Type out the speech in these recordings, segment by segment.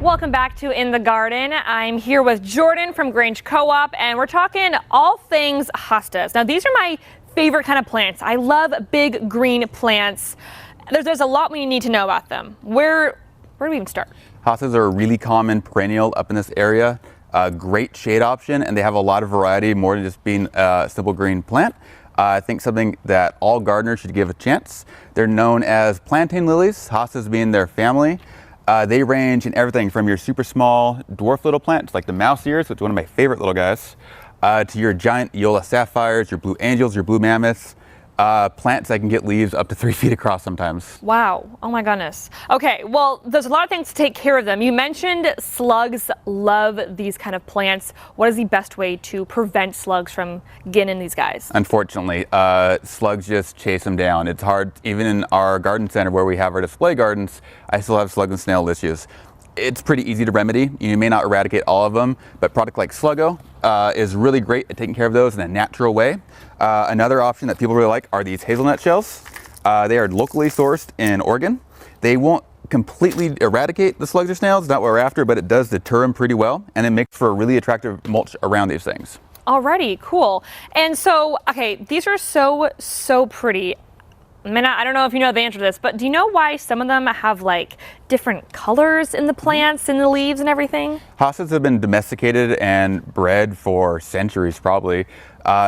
Welcome back to In the Garden. I'm here with Jordan from Grange Co-op, and we're talking all things hostas. Now, these are my favorite kind of plants. I love big green plants. There's a lot we need to know about them. Where do we even start? Hostas are a really common perennial up in this area. A great shade option, and they have a lot of variety, more than just being a simple green plant. I think something that all gardeners should give a chance. They're known as plantain lilies, hostas being their family. They range in everything from your super small dwarf little plants like the mouse ears, which is one of my favorite little guys, to your giant Eola sapphires, your blue angels, your blue mammoths, plants that can get leaves up to 3 feet across sometimes. Wow. Oh my goodness. Okay, well, there's a lot of things to take care of them. You mentioned slugs love these kind of plants. What is the best way to prevent slugs from getting in these guys? Unfortunately, slugs just chase them down. It's hard, even in our garden center where we have our display gardens, I still have slug and snail issues. It's pretty easy to remedy. You may not eradicate all of them, but product like Sluggo is really great at taking care of those in a natural way. Another option that people really like are these hazelnut shells. They are locally sourced in Oregon. They won't completely eradicate the slugs or snails, not what we're after, but it does deter them pretty well, and it makes for a really attractive mulch around these things. Alrighty, cool. And so, okay, these are so pretty. I mean, I don't know if you know the answer to this, but do you know why some of them have like different colors in the plants and the leaves and everything? Hostas have been domesticated and bred for centuries probably.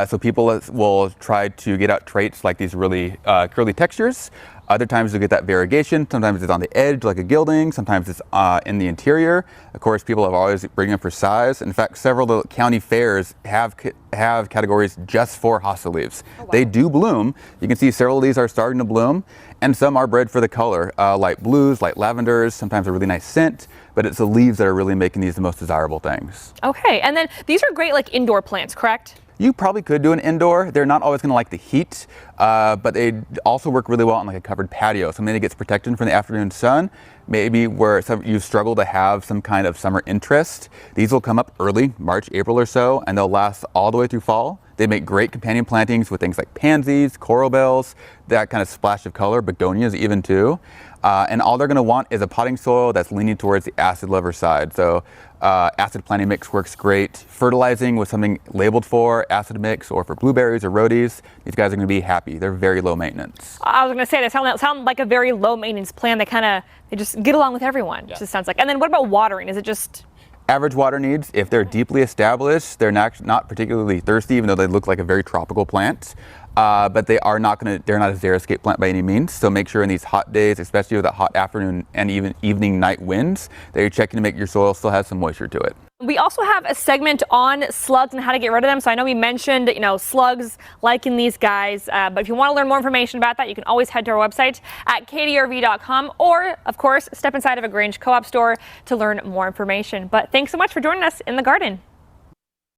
So people will try to get out traits like these really curly textures. Other times you'll get that variegation. Sometimes it's on the edge like a gilding. Sometimes it's in the interior. Of course, people have always bring them for size. In fact, several of the county fairs have categories just for hosta leaves. Oh, wow. They do bloom. You can see several of these are starting to bloom, and some are bred for the color. Light blues, light lavenders, sometimes a really nice scent, but it's the leaves that are really making these the most desirable things. Okay, and then these are great like indoor plants, correct? You probably could do an indoor. They're not always going to like the heat, but they also work really well on like a covered patio. Something that gets protected from the afternoon sun, maybe where you struggle to have some kind of summer interest. These will come up early, March, April or so, and they'll last all the way through fall. They make great companion plantings with things like pansies, coral bells, that kind of splash of color, begonias even too. And all they're going to want is a potting soil that's leaning towards the acid lover side. So acid planting mix works great. Fertilizing with something labeled for acid mix or for blueberries or rhodies, these guys are going to be happy. They're very low maintenance. I was going to say they sound like a very low maintenance plant. They just get along with everyone. Yeah. Just sounds like. And then what about watering? Is it just average water needs? If they're deeply established, they're not particularly thirsty, even though they look like a very tropical plant. But they're not a xeriscape plant by any means. So make sure in these hot days, especially with the hot afternoon and even evening night winds, that you're checking to make your soil still has some moisture to it. We also have a segment on slugs and how to get rid of them. So I know we mentioned, slugs liking these guys. But if you want to learn more information about that, you can always head to our website at kdrv.com, or of course, step inside of a Grange Co-op store to learn more information. But thanks so much for joining us in the garden.